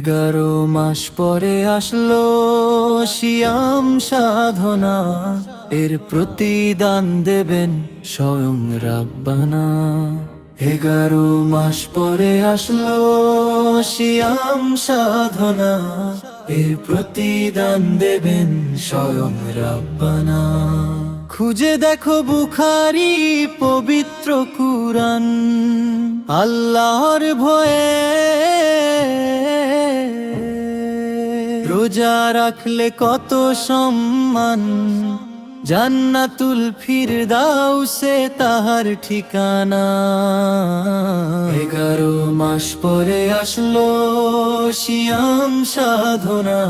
11 মাস পরে আসলো সিয়াম সাধনা, এর প্রতিদান দেবেন স্বয়ং রাব্বানা। 11 মাস পরে আসলো সিয়াম সাধনা, এর প্রতিদান দেবেন স্বয়ং রাব্বানা। খুঁজে দেখো বুখারী পবিত্র কুরআন, আল্লাহর ভয়ে রোজা রাখলে কত সম্মান, জান্নাতুল ফিরদাউসে তাহার ঠিকানা। 11 মাস পরে আসলো সিয়াম সাধনা,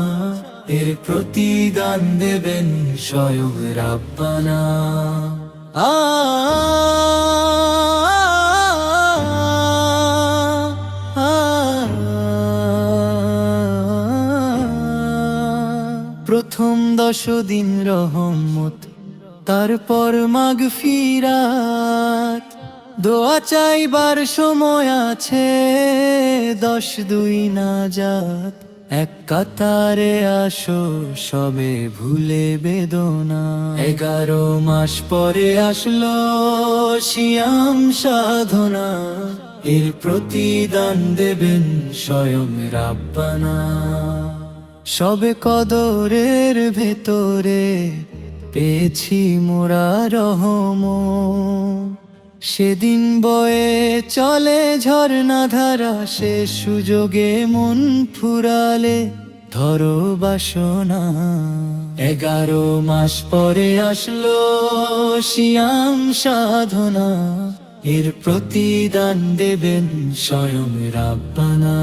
এর প্রতিদান দেবেন স্বয়ং রাব্বানা। প্রথম 10 দিন রহমত, তারপর মাগফিরাত, দোয়া চাইবার সময় আছে 10-2 নাজাত। এক কাতারে আসো সবে ভুলে বেদনা। 11 মাস পরে আসলো সিয়াম সাধনা, এর প্রতিদান দেবেন স্বয়ং রাব্বানা। সবে কদরের ভেতরে পেয়েছি মোরা রহমত, সেদিন বয়ে চলে ঝর্ণা ধারা, সে সুযোগে মন ফুরালে ধরো বাসনা। 11 মাস পরে আসলো সিয়াম সাধনা, এর প্রতিদান দেবেন স্বয়ং রাব্বানা।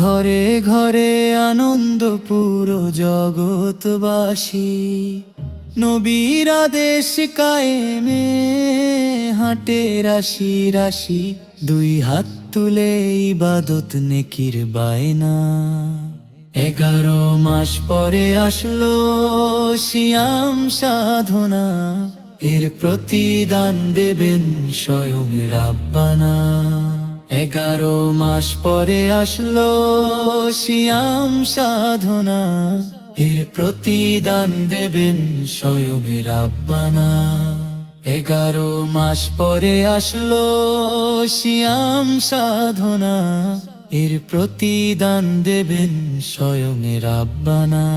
ঘরে ঘরে আনন্দ পুরো জগৎবাসী, নবীর আদেশ কায়েমে হাঁটে রাশি রাশি, 2 হাত তুলে ইবাদত নেকির বায়না। 11 মাস পরে আসলো সিয়াম সাধনা, এর প্রতিদান দেবেন স্বয়ং রাব্বানা। 11 মাস পরে আসলো সিয়াম সাধনা, এর প্রতিদান দেবেন স্বয়ং রাব্বানা। 11 মাস পরে আসলো সিয়াম সাধনা, এর প্রতিদান দেবেন স্বয়ং রাব্বানা।